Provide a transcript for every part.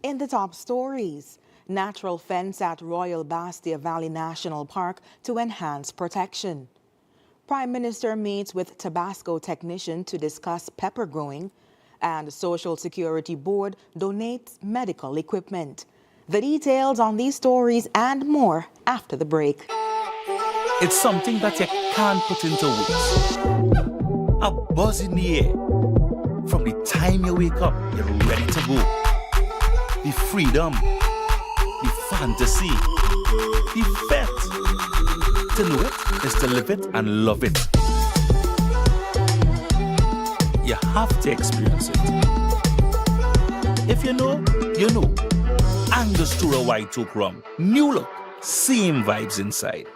In the top stories, natural fence at Royal Bastia Valley National Park to enhance protection. Prime Minister meets with Tabasco technician to discuss pepper growing, and Social Security Board donates medical equipment. The details on these stories and more after the break. It's something that you can't put into words. A buzz in the air. From the time you wake up, you're ready to go. The freedom, the fantasy, the fete. To know it is to live it and love it. You have to experience it. If you know, you know. Angostura White Oak Rum. New look, same vibes inside.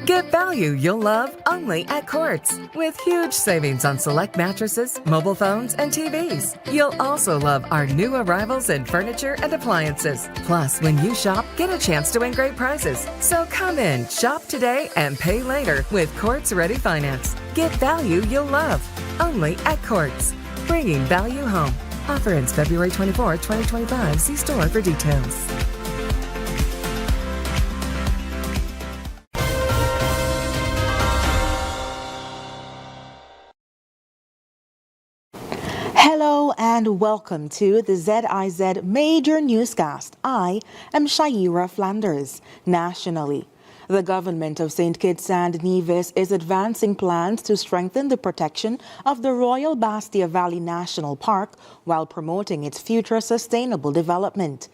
Get value you'll love only at Quartz, with huge savings on select mattresses, mobile phones, and TVs. You'll also love our new arrivals in furniture and appliances. Plus, when you shop, get a chance to win great prizes. So come in, shop today, and pay later with Quartz Ready Finance. Get value you'll love only at Quartz, bringing value home. Offer ends February 24, 2025. See store for details. Hello and welcome to the ZIZ Major Newscast. I am Shaira Flanders. Nationally, the government of St. Kitts and Nevis is advancing plans to strengthen the protection of the Royal Bastia Valley National Park while promoting its future sustainable development.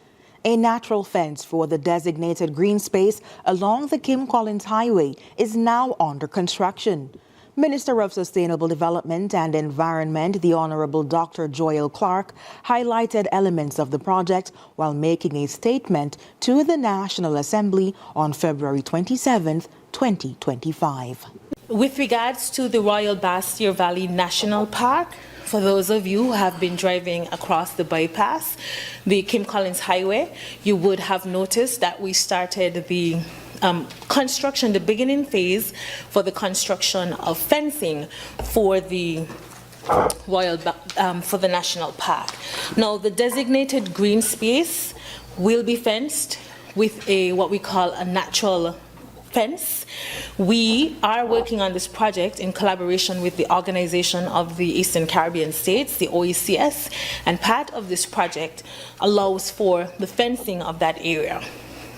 A natural fence for the designated green space along the Kim Collins Highway is now under construction. Minister of Sustainable Development and Environment, the Honorable Dr. Joel Clark, highlighted elements of the project while making a statement to the National Assembly on February 27, 2025. With regards to the Royal Bastia Valley National Park, for those of you who have been driving across the bypass, the Kim Collins Highway, you would have noticed that we started the construction, the beginning phase for the construction of fencing for the for the national park. Now, the designated green space will be fenced with what we call a natural fence. We are working on this project in collaboration with the Organization of the Eastern Caribbean States, the OECS, and part of this project allows for the fencing of that area.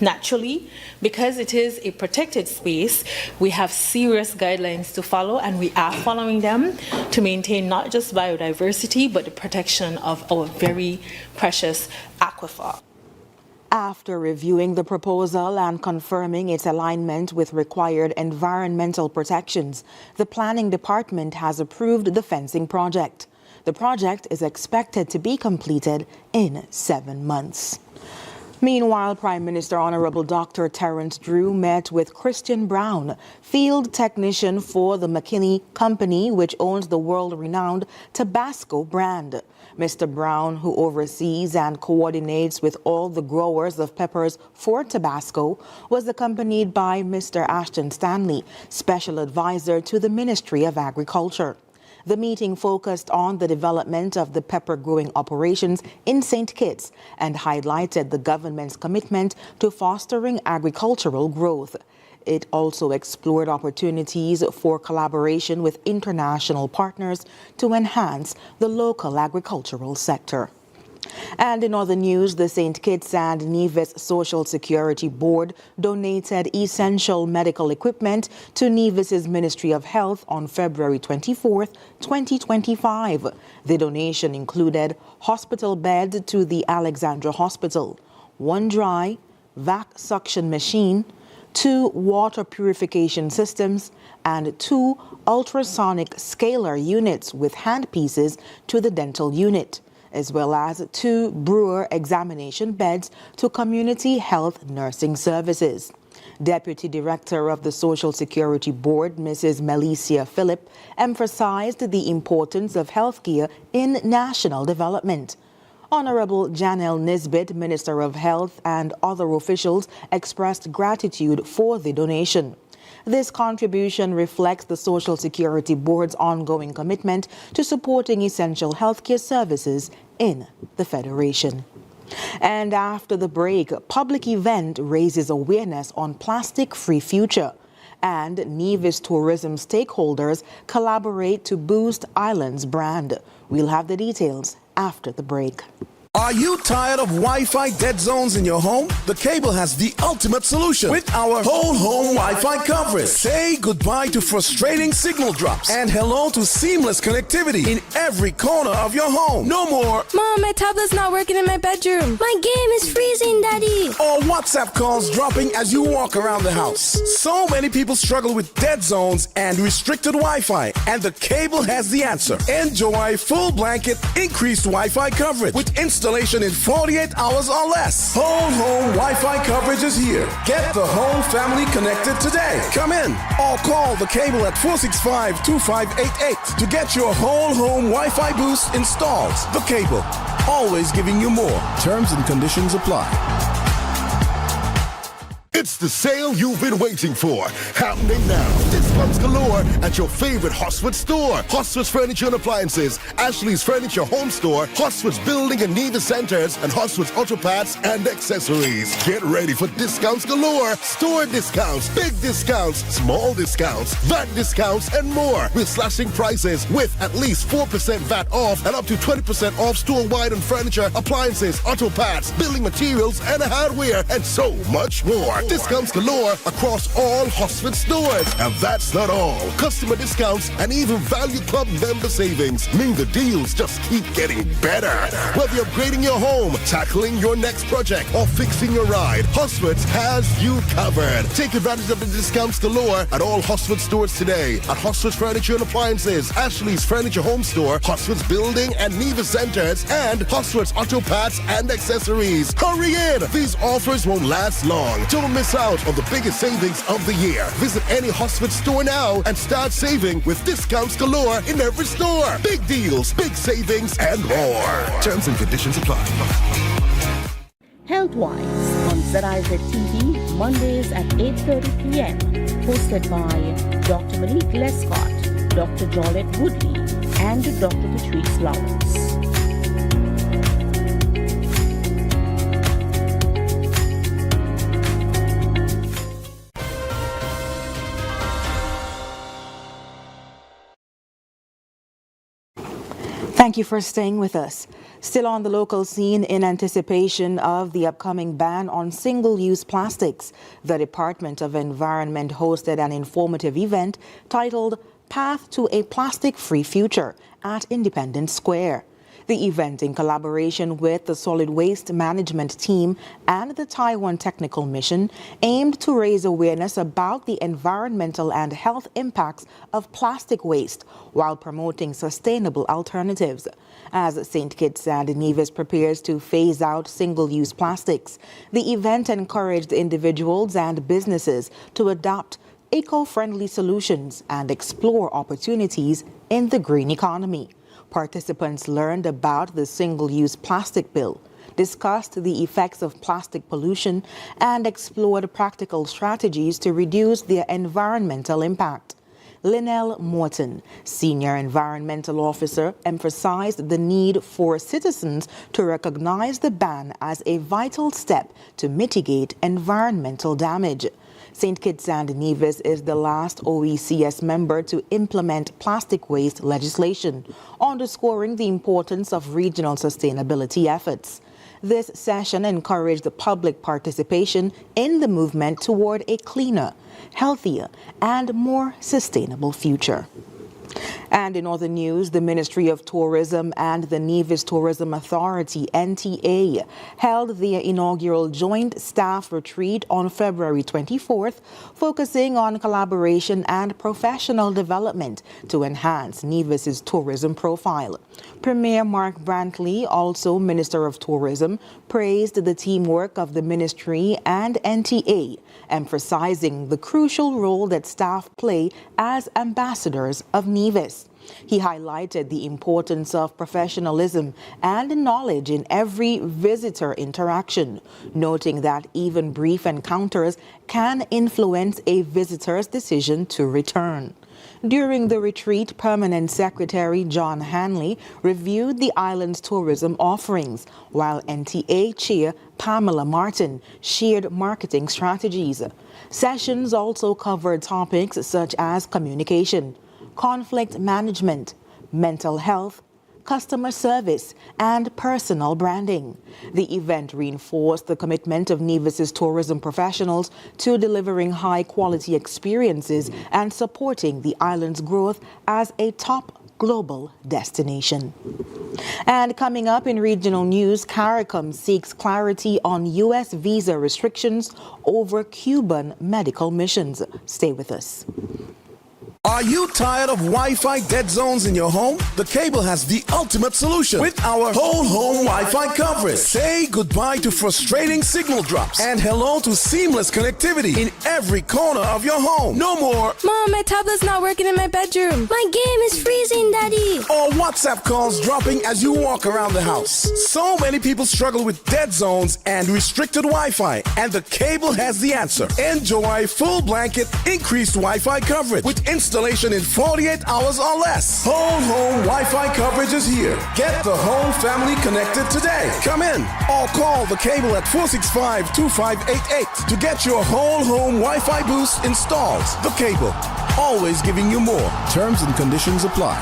Naturally, because it is a protected space, we have serious guidelines to follow, and we are following them to maintain not just biodiversity, but the protection of our very precious aquifer. After reviewing the proposal and confirming its alignment with required environmental protections, the Planning Department has approved the fencing project. The project is expected to be completed in 7 months. Meanwhile, Prime Minister Honorable Dr. Terence Drew met with Christian Brown, field technician for the McKinney Company, which owns the world-renowned Tabasco brand. Mr. Brown, who oversees and coordinates with all the growers of peppers for Tabasco, was accompanied by Mr. Ashton Stanley, Special Advisor to the Ministry of Agriculture. The meeting focused on the development of the pepper growing operations in St. Kitts and highlighted the government's commitment to fostering agricultural growth. It also explored opportunities for collaboration with international partners to enhance the local agricultural sector. And in other news, the St. Kitts and Nevis Social Security Board donated essential medical equipment to Nevis's Ministry of Health on February 24, 2025. The donation included hospital bed to the Alexandra Hospital, 1 dry vac suction machine, 2 water purification systems, and 2 ultrasonic scaler units with handpieces to the dental unit, as well as 2 brewer examination beds to community health nursing services. Deputy Director of the Social Security Board, Mrs. Melicia Phillip, emphasized the importance of healthcare in national development. Honorable Janelle Nisbet, Minister of Health, and other officials expressed gratitude for the donation. This contribution reflects the Social Security Board's ongoing commitment to supporting essential healthcare services in the Federation. And after the break, public event raises awareness on plastic-free future. And Nevis tourism stakeholders collaborate to boost island's brand. We'll have the details after the break. Are you tired of Wi-Fi dead zones in your home? The Cable has the ultimate solution with our whole home Wi-Fi coverage. Say goodbye to frustrating signal drops and hello to seamless connectivity in every corner of your home. No more Mom, my tablet's not working in my bedroom. My game is freezing, Daddy. or WhatsApp calls dropping as you walk around the house. So many people struggle with dead zones and restricted Wi-Fi, and the Cable has the answer. Enjoy full blanket increased Wi-Fi coverage with installation in 48 hours or less. Whole home Wi-Fi coverage is here. Get the whole family connected today. Come in or call the Cable at 465-2588 to get your whole home Wi-Fi boost installed. The Cable, always giving you more. Terms and conditions apply. It's the sale you've been waiting for. Happening now. Discounts galore at your favorite Hosford store. Hosford's Furniture and Appliances, Ashley's Furniture Home Store, Hosford's Building and Nevis Centers, and Hosford's Auto Parts and Accessories. Get ready for discounts galore. Store discounts, big discounts, small discounts, VAT discounts, and more. We're slashing prices with at least 4% VAT off and up to 20% off store-wide on furniture, appliances, auto parts, building materials, and hardware, and so much more. Discounts galore across all Hosford stores. And that's not all. Customer discounts and even Value Club member savings mean the deals just keep getting better. Whether you're upgrading your home, tackling your next project, or fixing your ride, Hosford has you covered. Take advantage of the discounts galore at all Hosford stores today. At Hosford's Furniture and Appliances, Ashley's Furniture Home Store, Hosford's Building and Nevis Centers, and Hosford's Auto Parts and Accessories. Hurry in! These offers won't last long. Don't miss out on the biggest savings of the year. Visit any Hosford store now and start saving with discounts galore in every store. Big deals, big savings, and more. Terms and conditions apply. Healthwise on ZIZ TV, Mondays at 8:30 p.m. Hosted by Dr. Malik Lescott, Dr. Jolette Woodley, and Dr. Patrice Lawrence. Thank you for staying with us. Still on the local scene in anticipation of the upcoming ban on single-use plastics, the Department of Environment hosted an informative event titled Path to a Plastic-Free Future at Independence Square. The event, in collaboration with the Solid Waste Management Team and the Taiwan Technical Mission, aimed to raise awareness about the environmental and health impacts of plastic waste while promoting sustainable alternatives. As St. Kitts and Nevis prepares to phase out single-use plastics, the event encouraged individuals and businesses to adopt eco-friendly solutions and explore opportunities in the green economy. Participants learned about the single-use plastic bill, discussed the effects of plastic pollution, and explored practical strategies to reduce their environmental impact. Linnell Morton, Senior Environmental Officer, emphasized the need for citizens to recognize the ban as a vital step to mitigate environmental damage. St. Kitts and Nevis is the last OECS member to implement plastic waste legislation, underscoring the importance of regional sustainability efforts. This session encouraged public participation in the movement toward a cleaner, healthier, and more sustainable future. And in other news, the Ministry of Tourism and the Nevis Tourism Authority, NTA, held their inaugural joint staff retreat on February 24th, focusing on collaboration and professional development to enhance Nevis's tourism profile. Premier Mark Brantley, also Minister of Tourism, praised the teamwork of the ministry and NTA, emphasizing the crucial role that staff play as ambassadors of Nevis. He highlighted the importance of professionalism and knowledge in every visitor interaction, noting that even brief encounters can influence a visitor's decision to return. During the retreat, Permanent Secretary John Hanley reviewed the island's tourism offerings, while NTA Chair Pamela Martin shared marketing strategies. Sessions also covered topics such as communication, conflict management, mental health, customer service, and personal branding. The event reinforced the commitment of Nevis's tourism professionals to delivering high-quality experiences and supporting the island's growth as a top global destination. And coming up in regional news, CARICOM seeks clarity on US visa restrictions over Cuban medical missions. Stay with us. Are you tired of Wi-Fi dead zones in your home? The Cable has the ultimate solution with our whole home Wi-Fi coverage. Say goodbye to frustrating signal drops and hello to seamless connectivity in every corner of your home. No more Mom, my tablet's not working in my bedroom. My game is freezing, Daddy. or WhatsApp calls dropping as you walk around the house. So many people struggle with dead zones and restricted Wi-Fi, and the Cable has the answer. Enjoy full blanket increased Wi-Fi coverage with installation in 48 hours or less. Whole home Wi-Fi coverage is here. Get the whole family connected today. Come in or call the Cable at 465-2588 to get your whole home Wi-Fi boost installed. The Cable, always giving you more. Terms and conditions apply.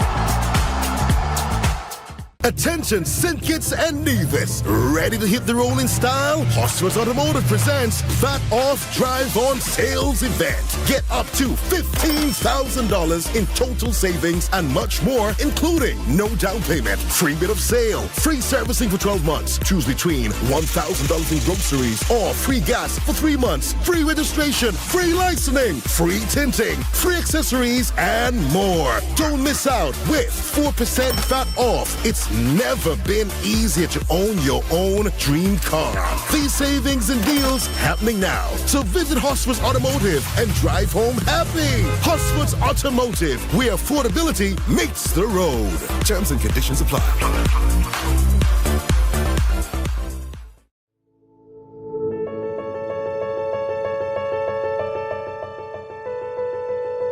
Attention, St. Kitts and Nevis. Ready to hit the road in style? Hosford Automotive presents Fat Off Drive On Sales Event. Get up to $15,000 in total savings and much more, including no down payment, free bid of sale, free servicing for 12 months. Choose between $1,000 in groceries or free gas for 3 months, free registration, free licensing, free tinting, free accessories, and more. Don't miss out with 4% Fat Off. It's never been easier to own your own dream car. These savings and deals happening now. So visit Hosford's Automotive and drive home happy. Hosford's Automotive, where affordability meets the road. Terms and conditions apply.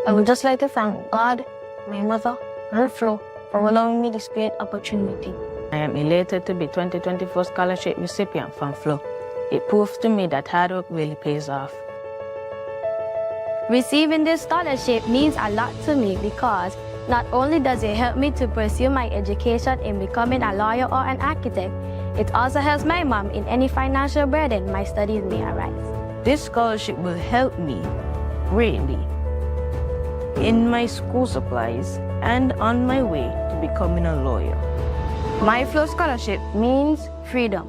I would just like to thank God, my mother, and Flo for allowing me this great opportunity. I am elated to be 2024 scholarship recipient from Flo. It proves to me that hard work really pays off. Receiving this scholarship means a lot to me because not only does it help me to pursue my education in becoming a lawyer or an architect, it also helps my mom in any financial burden my studies may arise. This scholarship will help me greatly in my school supplies and on my way to becoming a lawyer. My Flow scholarship means freedom.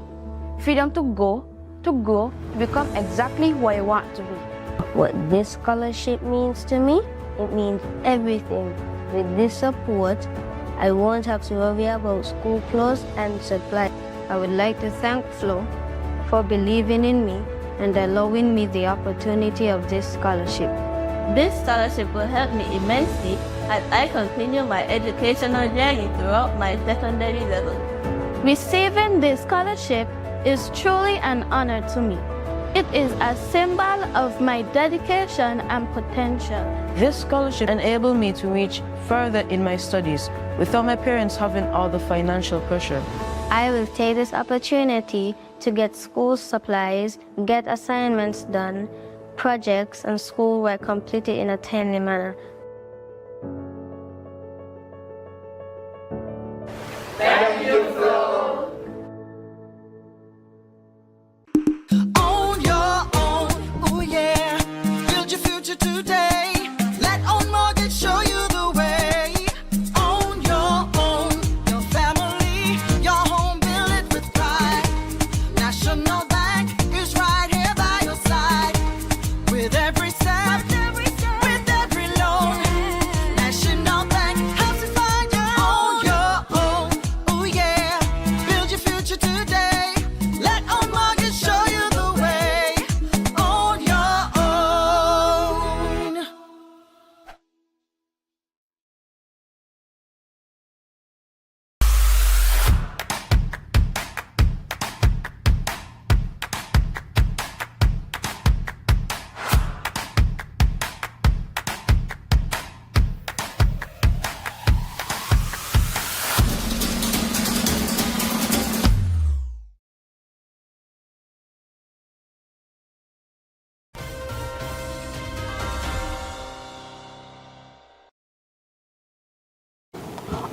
Freedom to go, to grow, to become exactly who I want to be. What this scholarship means to me, it means everything. With this support, I won't have to worry about school clothes and supplies. I would like to thank Flo for believing in me and allowing me the opportunity of this scholarship. This scholarship will help me immensely as I continue my educational journey throughout my secondary level. Receiving this scholarship is truly an honor to me. It is a symbol of my dedication and potential. This scholarship enabled me to reach further in my studies without my parents having all the financial pressure. I will take this opportunity to get school supplies, get assignments done, projects and schoolwork completed in a timely manner. Thank you, Flo. On your own, oh yeah. Build your future today. Let On Mortgage show you the way. On your own, your family, your home, build it with pride. National Bank is right here by your side. With every step, with every loan,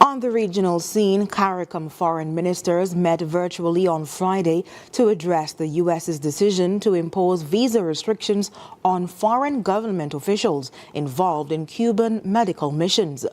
On the regional scene, CARICOM foreign ministers met virtually on Friday to address the U.S.'s decision to impose visa restrictions on foreign government officials involved in Cuban medical missions.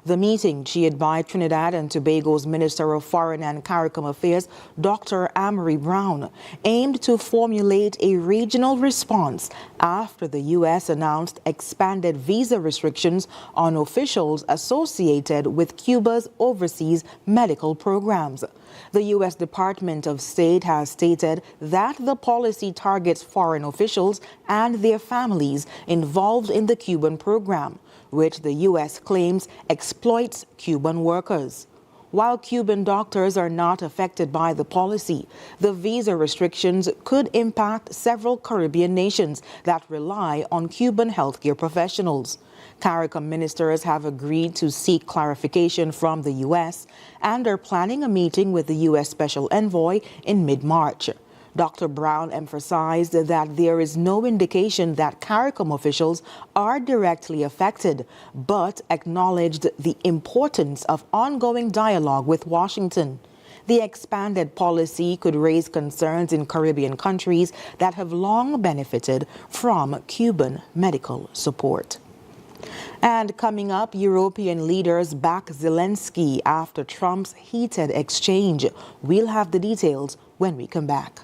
The meeting, chaired by Trinidad and Tobago's Minister of Foreign and CARICOM Affairs, Dr. Amory Brown, aimed to formulate a regional response after the U.S. announced expanded visa restrictions on officials associated with Cuba's overseas medical programs. The U.S. Department of State has stated that the policy targets foreign officials and their families involved in the Cuban program, which the U.S. claims exploits Cuban workers. While Cuban doctors are not affected by the policy, the visa restrictions could impact several Caribbean nations that rely on Cuban healthcare professionals. CARICOM ministers have agreed to seek clarification from the U.S. and are planning a meeting with the U.S. Special Envoy in mid-March. Dr. Brown emphasized that there is no indication that CARICOM officials are directly affected, but acknowledged the importance of ongoing dialogue with Washington. The expanded policy could raise concerns in Caribbean countries that have long benefited from Cuban medical support. And coming up, European leaders back Zelensky after Trump's heated exchange. We'll have the details when we come back.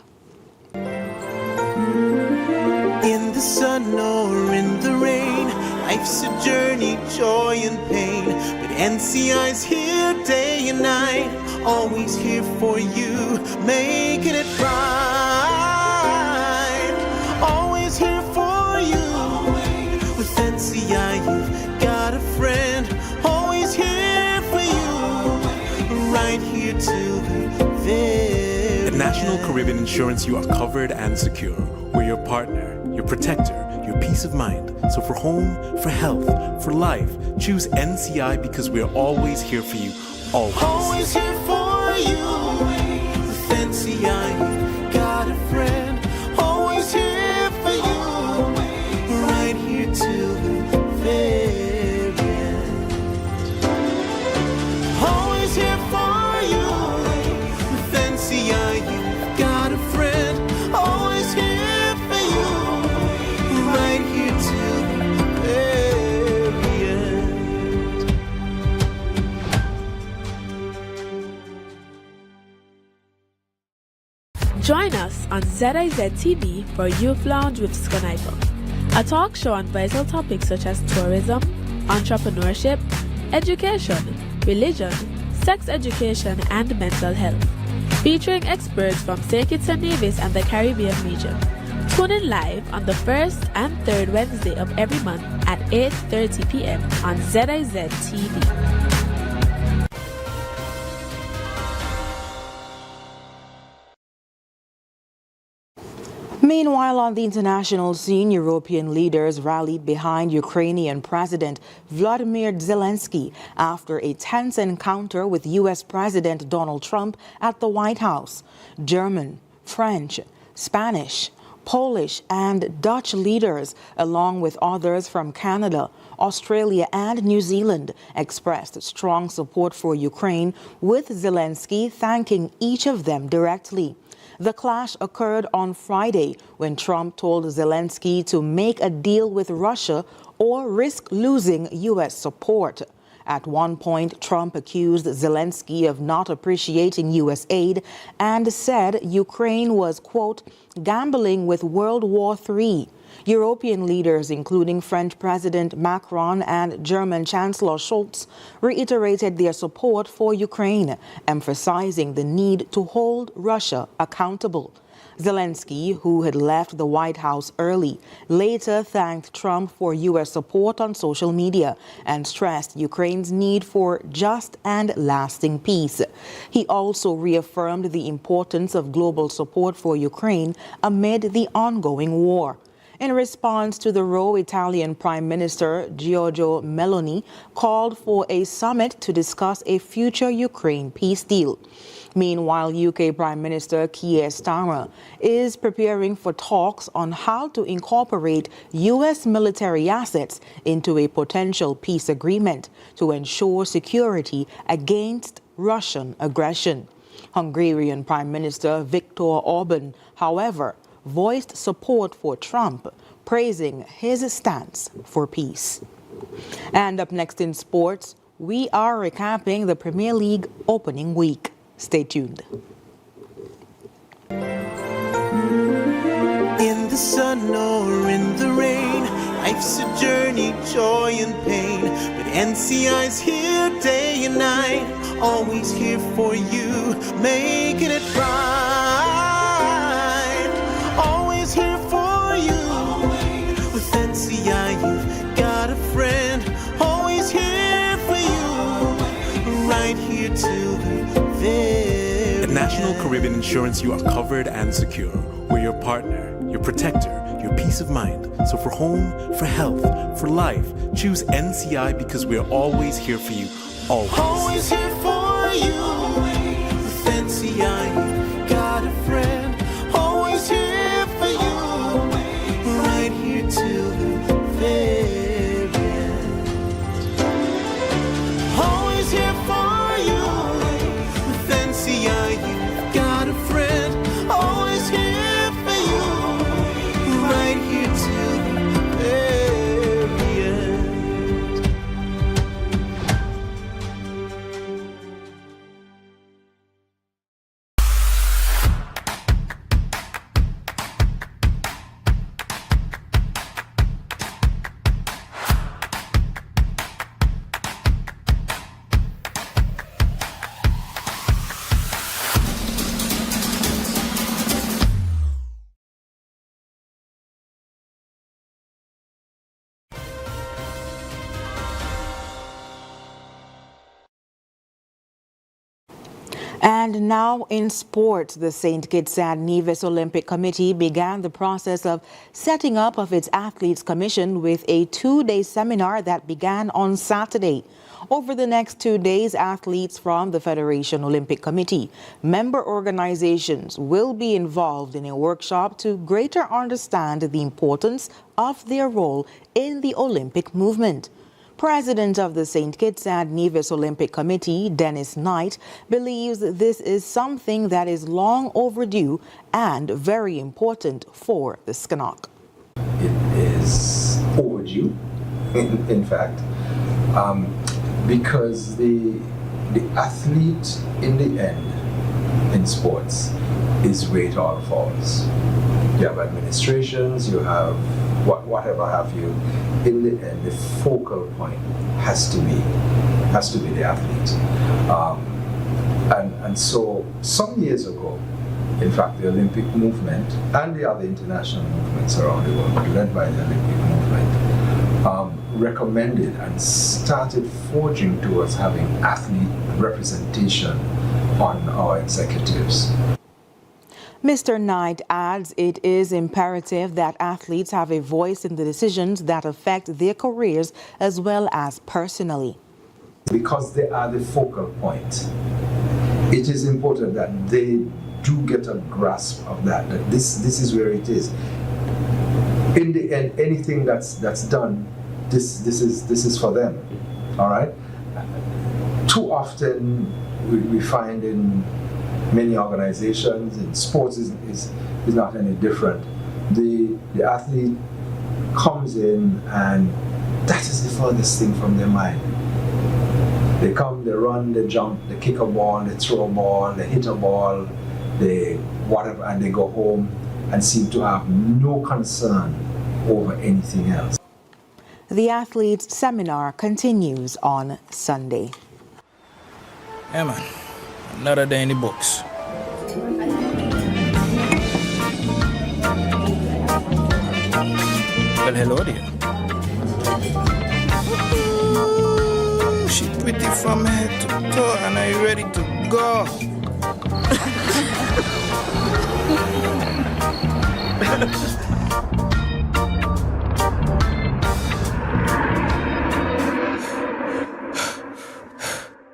In the sun or in the rain, life's a journey, joy and pain. But NCI's here day and night, always here for you, making it right. Always here for you. With NCI, you've got a friend, always here for you, right here till the very. At National Caribbean Insurance, you are covered and secure. We're your partner, your protector, your peace of mind. So for home, for health, for life, choose NCI because we're always here for you, always. Always here for you. With NCI, you've got a friend, always here for you, right here till the very end. Always here for you. With NCI, you've got a friend, always here for you, right here till the very end. Join us on ZIZ TV for Youth Lounge with Skanifer, a talk show on vital topics such as tourism, entrepreneurship, education, religion, sex education, and mental health, featuring experts from St. Kitts and Nevis and the Caribbean region. Tune in live on the first and third Wednesday of every month at 8:30 p.m. on ZIZ TV. Meanwhile, on the international scene, European leaders rallied behind Ukrainian President Vladimir Zelensky after a tense encounter with U.S. President Donald Trump at the White House. German, French, Spanish, Polish, and Dutch leaders, along with others from Canada, Australia, and New Zealand, expressed strong support for Ukraine, with Zelensky thanking each of them directly. The clash occurred on Friday when Trump told Zelensky to make a deal with Russia or risk losing U.S. support. At one point, Trump accused Zelensky of not appreciating U.S. aid and said Ukraine was, quote, gambling with World War III. European leaders, including French President Macron and German Chancellor Scholz, reiterated their support for Ukraine, emphasizing the need to hold Russia accountable. Zelensky, who had left the White House early, later thanked Trump for U.S. support on social media and stressed Ukraine's need for just and lasting peace. He also reaffirmed the importance of global support for Ukraine amid the ongoing war. In response to the row, Italian Prime Minister Giorgia Meloni called for a summit to discuss a future Ukraine peace deal. Meanwhile, UK Prime Minister Keir Starmer is preparing for talks on how to incorporate US military assets into a potential peace agreement to ensure security against Russian aggression. Hungarian Prime Minister Viktor Orban, however, voiced support for Trump, praising his stance for peace. And up next in sports, we are recapping the Premier League opening week. Stay tuned. In the sun or in the rain, life's a journey, joy and pain. But NCI's here day and night, always here for you, making it right. Always here for you. With NCI, you've got a friend, always here for you, right here till the very At National Caribbean Insurance, you are covered and secure. We're your partner, your protector, your peace of mind. So for home, for health, for life, choose NCI because we're always here for you. Always. Always here for you. With NCI, you've got a friend. Always here for you. Right here till the very end. Always here for you. With NCI, you've got a friend. Always here for you. Right here till the very end. And now in sports, the St. Kitts and Nevis Olympic Committee began the process of setting up of its Athletes Commission with a 2-day seminar that began on Saturday. Over the next 2 days, athletes from the Federation Olympic Committee, member organizations will be involved in a workshop to greater understand the importance of their role in the Olympic movement. President of the St. Kitts and Nevis Olympic Committee, Dennis Knight, believes this is something that is long overdue and very important for the SCNOC. It is overdue, in fact, because the athlete in the end in sports is where it all falls. You have administrations, you have whatever have you. In the end, the focal point has to be the athlete. And so some years ago, in fact, the Olympic movement and the other international movements around the world, led by the Olympic movement, recommended and started forging towards having athlete representation on our executives. Mr. Knight adds it is imperative that athletes have a voice in the decisions that affect their careers as well as personally. Because they are the focal point, it is important that they do get a grasp of that this is where it is. In the end, anything that's done, this is for them. All right. Too often we find in many organizations, in sports is not any different. The athlete comes in and that is the furthest thing from their mind. They come, they run, they jump, they kick a ball, they throw a ball, they hit a ball, they whatever, and they go home and seem to have no concern over anything else. The athletes' seminar continues on Sunday. Yeah, man. Another day in the books. Well, hello there. Ooh, she pretty from head to toe, and are you ready to go?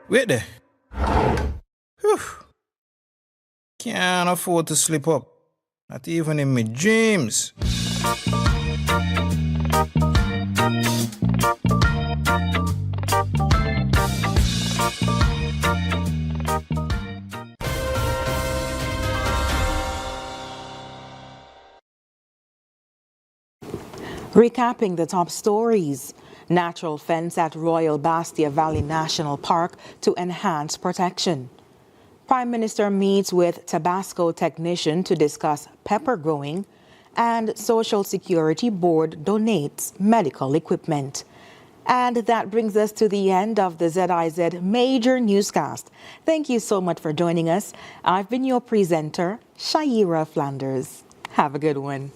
Wait there. Whew. Can't afford to slip up. Not even in my dreams. Recapping the top stories. Natural fence at Royal Bastia Valley National Park to enhance protection. Prime Minister meets with Tabasco technician to discuss pepper growing. And Social Security Board donates medical equipment. And that brings us to the end of the ZIZ Major Newscast. Thank you so much for joining us. I've been your presenter, Shaira Flanders. Have a good one.